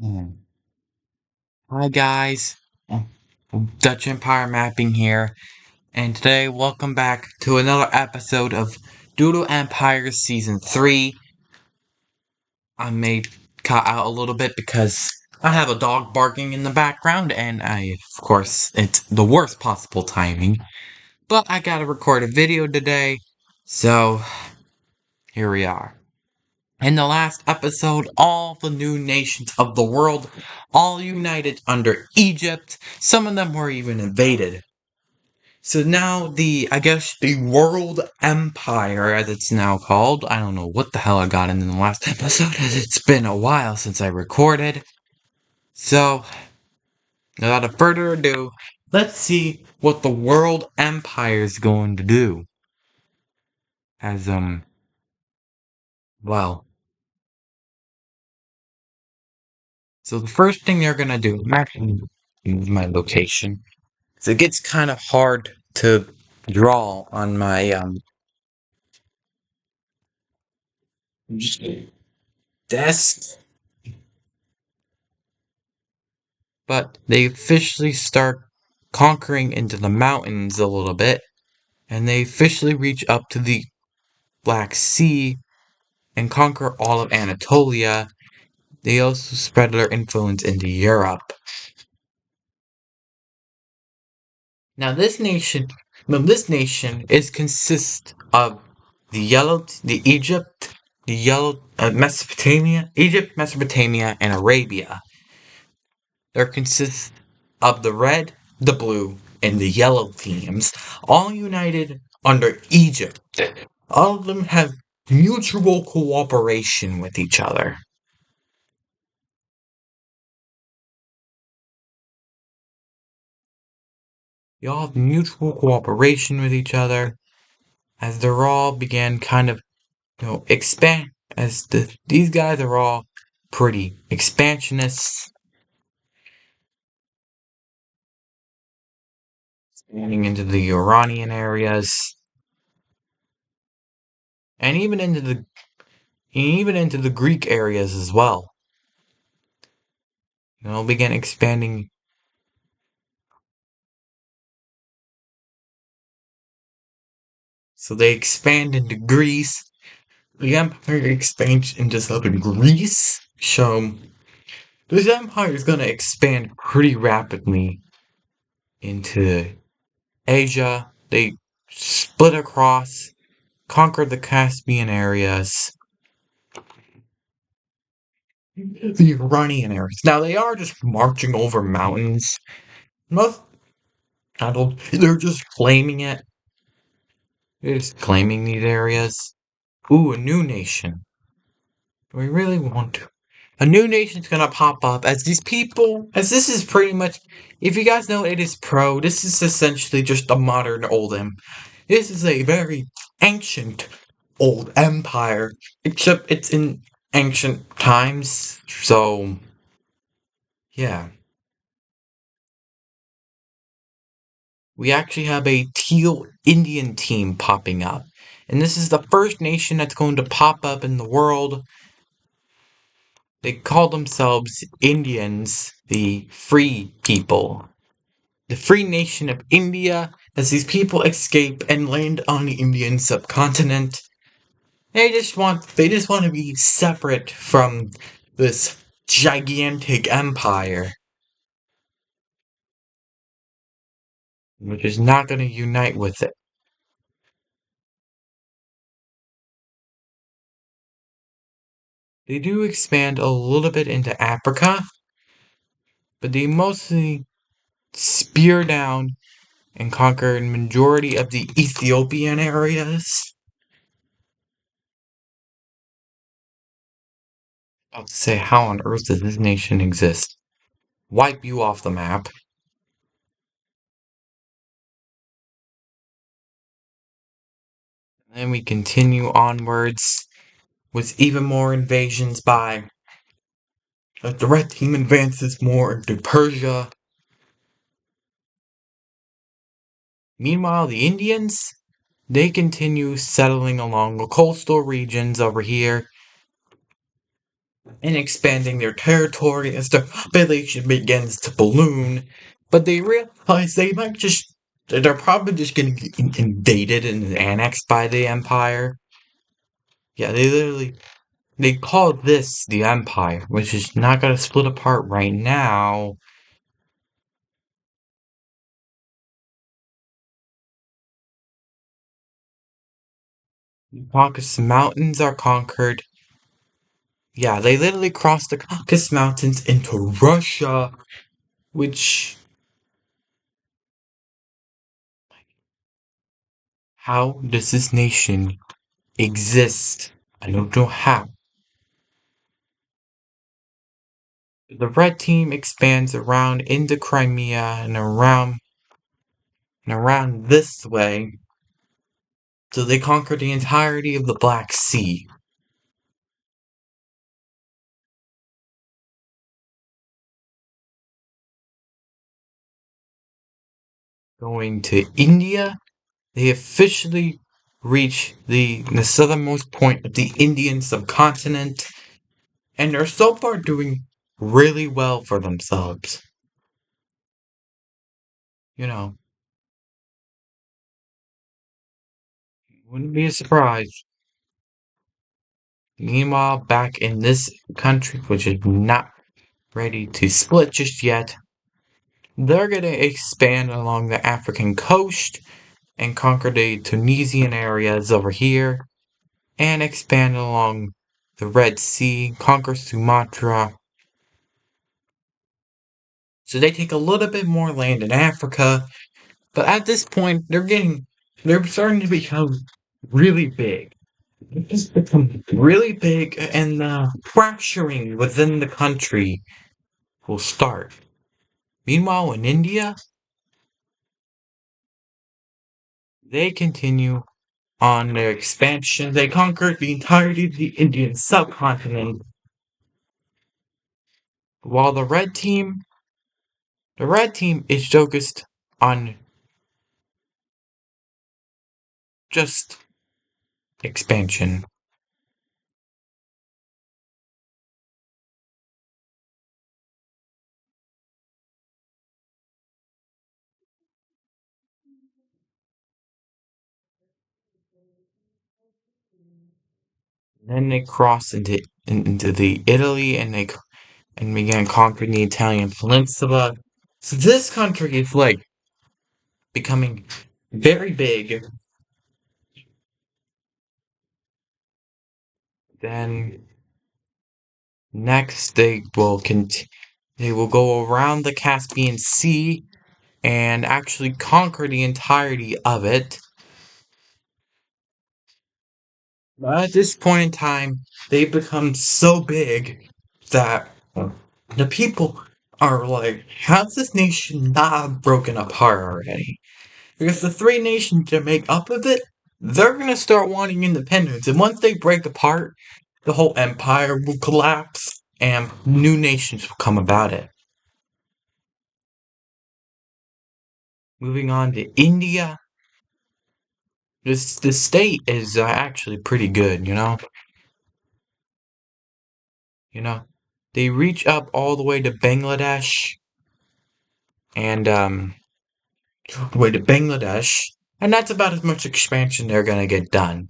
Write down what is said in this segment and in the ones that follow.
Hmm. Hi guys, Uh, Dutch Empire Mapping here, and today welcome back to another episode of Doodle Empires Season 3. I may cut out a little bit because I have a dog barking in the background, and of course, it's the worst possible timing. But I gotta record a video today, so here we are. In the last episode, all the new nations of the world all united under Egypt. Some of them were even invaded. So now the World Empire, as it's now called, I don't know what the hell I got in the last episode, as it's been a while since I recorded. So, without further ado, let's see what the World Empire is going to do. As, well. So the first thing they're gonna do, I'm actually use my location. So it gets kind of hard to draw on my, desk. But they officially start conquering into the mountains a little bit, and they officially reach up to the Black Sea and conquer all of Anatolia. They also spread their influence into Europe. Now this nation is consists of the Egypt, Mesopotamia, and Arabia. There consists of the red, the blue, and the yellow teams, all united under Egypt. All of them have mutual cooperation with each other. They all have mutual cooperation with each other as they're all began kind of, expand these guys are all pretty expansionists, expanding into the Uranian areas and even into the Greek areas as well. Began expanding. So they expand into Greece. The empire expands into southern Greece. So this empire is gonna expand pretty rapidly into Asia. They split across, conquered the Caspian areas, the Iranian areas. Now they are just marching over mountains. Most I don't. They're just claiming it. They're just claiming these areas. Ooh, a new nation. Do we really want to? A new nation's gonna pop up as these people, as this is pretty much, if you guys know it is pro, this is essentially just a modern old This is a very ancient old empire, except it's in ancient times, so, yeah. We actually have a teal Indian team popping up. And this is the first nation that's going to pop up in the world. They call themselves Indians, the free people. The free nation of India, as these people escape and land on the Indian subcontinent. They just want to be separate from this gigantic empire, which is not going to unite with it. They do expand a little bit into Africa, but they mostly spear down and conquer a majority of the Ethiopian areas. I'll say, how on earth does this nation exist? Wipe you off the map. Then we continue onwards with even more invasions by the red team advances more into Persia. Meanwhile, the Indians, they continue settling along the coastal regions over here. and expanding their territory as their population begins to balloon. But they realize they're probably just getting invaded and annexed by the Empire. Yeah, they call this the Empire, which is not gonna split apart right now. The Caucasus Mountains are conquered. Yeah, they literally crossed the Caucasus Mountains into Russia, which how does this nation exist? I don't know how. The red team expands around into Crimea and around this way, so they conquer the entirety of the Black Sea. Going to India, they officially reach the southernmost point of the Indian subcontinent, and they're so far doing really well for themselves. You know, wouldn't be a surprise. Meanwhile, back in this country, which is not ready to split just yet, they're going to expand along the African coast and conquer the Tunisian areas over here, and expand along the Red Sea, conquer Sumatra. So they take a little bit more land in Africa, but at this point, they're starting to become really big. They've just become really big, and the fracturing within the country will start. Meanwhile, in India, they continue on their expansion. They conquered the entirety of the Indian subcontinent, while the red team is focused on just expansion. Then they cross into the Italy, and began conquering the Italian peninsula. So this country is like becoming very big. Then next they will go around the Caspian Sea and actually conquer the entirety of it. But at this point in time, they've become so big that the people are like, how's this nation not broken apart already? Because the three nations that make up of it, they're gonna start wanting independence. And once they break apart, the whole empire will collapse and new nations will come about it. Moving on to India, the state is actually pretty good, you know? You know, they reach up all the way to Bangladesh and and that's about as much expansion they're gonna get done.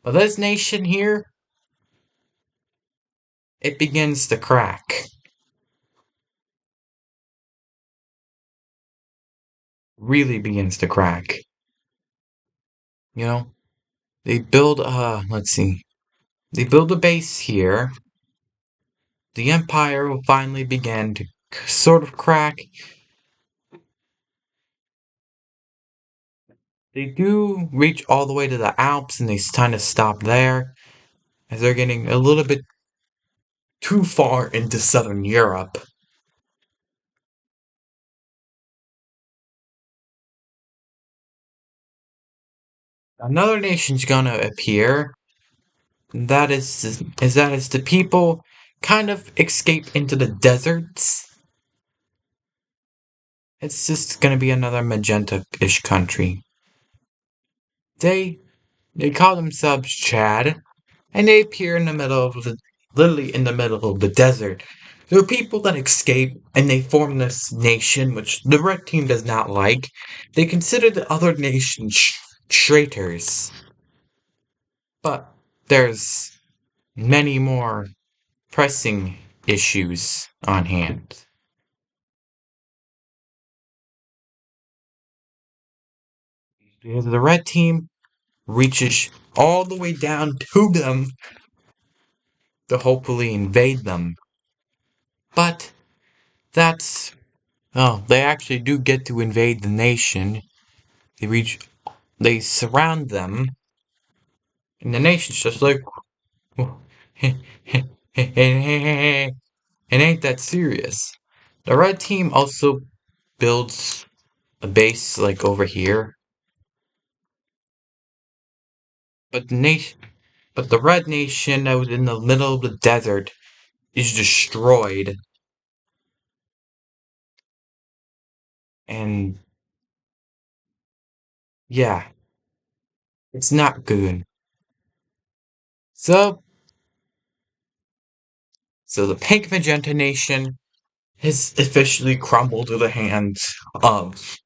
But this nation here, it begins to crack. Really begins to crack. You know, they build let's see. They build a base here. The empire will finally begin to sort of crack. They do reach all the way to the Alps and they kind of stop there as they're getting a little bit too far into southern Europe. Another nation's gonna appear. That is the people kind of escape into the deserts. It's just gonna be another magenta-ish country. They they call themselves Chad, and they appear in the middle of literally in the middle of the desert. There are people that escape and they form this nation, which the red team does not like. They consider the other nations traitors. But there's many more pressing issues on hand. Because the red team reaches all the way down to them to hopefully invade them. But that's oh, they actually do get to invade the nation. They surround them, and the nation's just like, well, it ain't that serious. The red team also builds a base like over here, but the red nation out in the middle of the desert is destroyed, and yeah, it's not good. So, so the pink magenta nation has officially crumbled to the hands of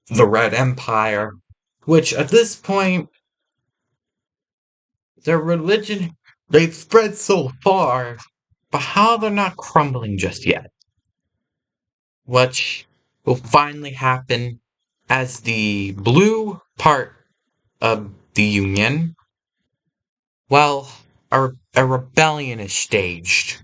the Red Empire, which at this point, their religion, they've spread so far, but how they're not crumbling just yet. Which will finally happen as the blue part of the Union, well, a rebellion is staged.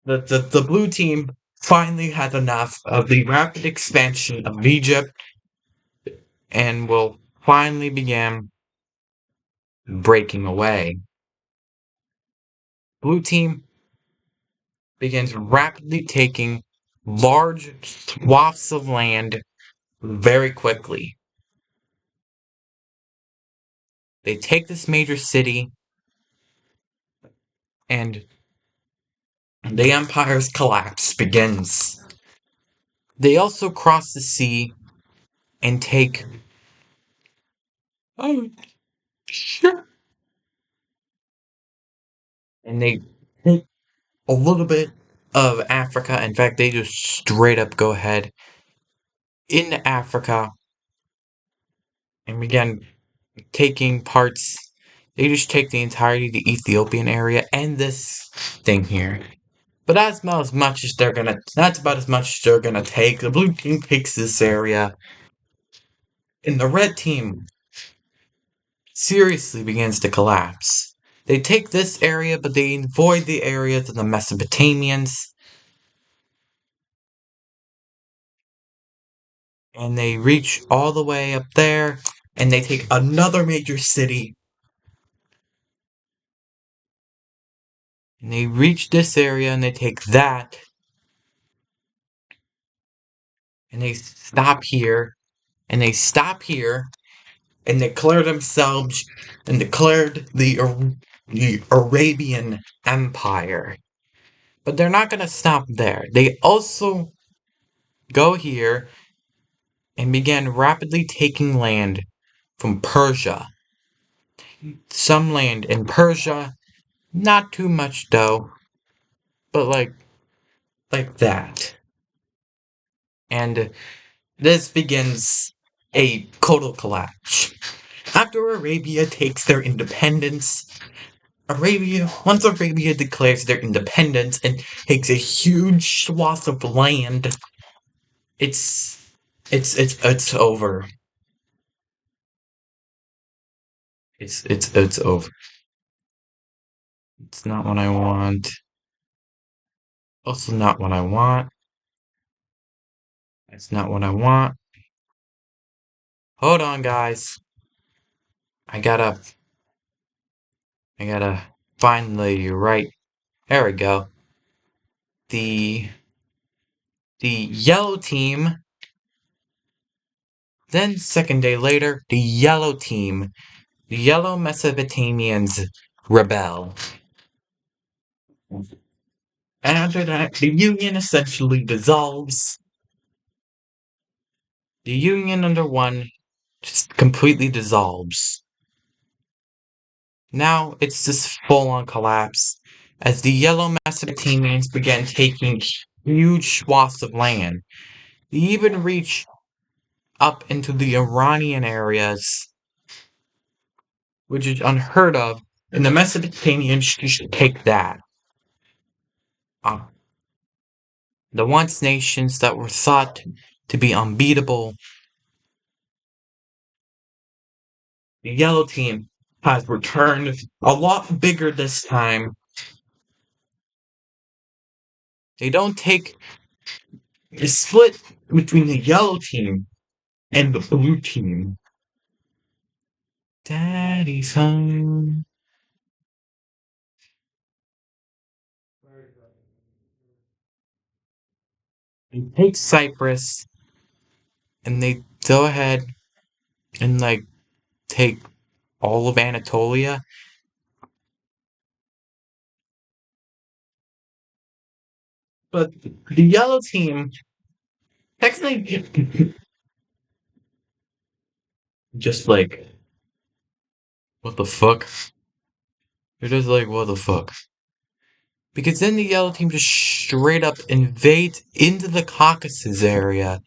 The blue team finally had enough of the rapid expansion of Egypt and will finally begin breaking away. Blue team begins rapidly taking large swaths of land very quickly. They take this major city, and the empire's collapse begins. They also cross the sea and take oh shit, and they take a little bit of Africa. In fact, they just straight up go ahead into Africa and begin taking parts. They just take the entirety of the Ethiopian area and this thing here. But that's about as much as they're gonna take. The blue team takes this area, and the red team seriously begins to collapse. They take this area, but they avoid the areas of the Mesopotamians, and they reach all the way up there, and they take another major city, and they reach this area, and they take that, and they stop here, and they stop here, and declare themselves and declared the Arabian Empire. But they're not going to stop there. They also go here and began rapidly taking land from Persia. Some land in Persia, not too much though, but like that. And this begins a total collapse. After Arabia takes their independence, once Arabia declares their independence and takes a huge swath of land, it's it's over. It's over. It's not what I want. Also not what I want. It's not what I want. Hold on, guys. I gotta I gotta find the right. There we go. The the yellow team. Then second day later, the yellow team, the yellow Mesopotamians rebel. And after that, the Union essentially dissolves. The Union under one just completely dissolves. Now it's this full-on collapse as the yellow Mesopotamians began taking huge swaths of land. They even reached up into the Iranian areas, which is unheard of, and the Mesopotamians should take that. Uh, the once nations that were thought to be unbeatable, the yellow team has returned a lot bigger this time. They don't take a split between the yellow team and the blue team. Daddy's home. They take Cyprus and they go ahead and take all of Anatolia. But the yellow team technically just what the fuck? They're just what the fuck? Because then the yellow team just straight up invades into the Caucasus area,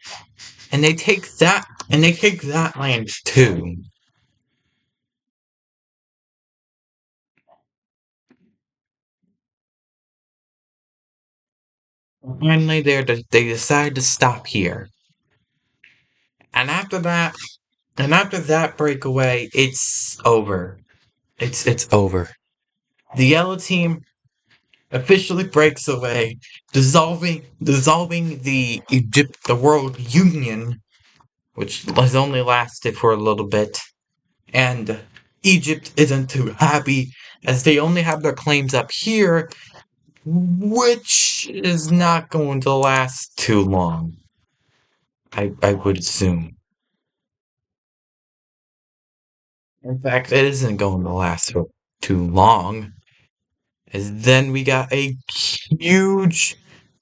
and they take that land too. Finally, they decide to stop here, and after that breakaway, it's over. It's over. The yellow team officially breaks away, dissolving the World Union, which has only lasted for a little bit, and Egypt isn't too happy as they only have their claims up here, which is not going to last too long. I would assume. In fact, it isn't going to last for too long. As then we got a huge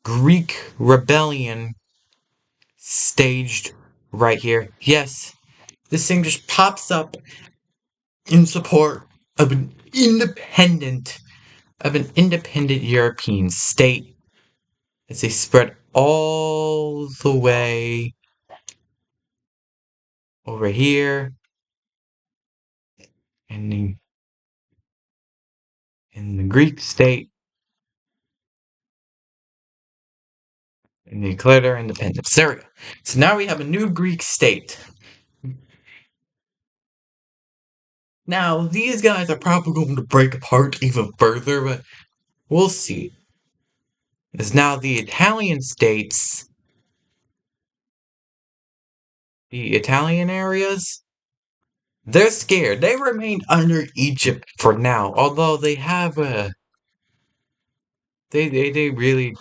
Greek rebellion staged right here. Yes, this thing just pops up in support of an independent European state as they spread all the way over here and in the Greek state and they declared their independence. There we go. So now we have a new Greek state. Now, these guys are probably going to break apart even further, but we'll see. As now the Italian areas, they're scared. They remain under Egypt for now, although they have a. They really don't.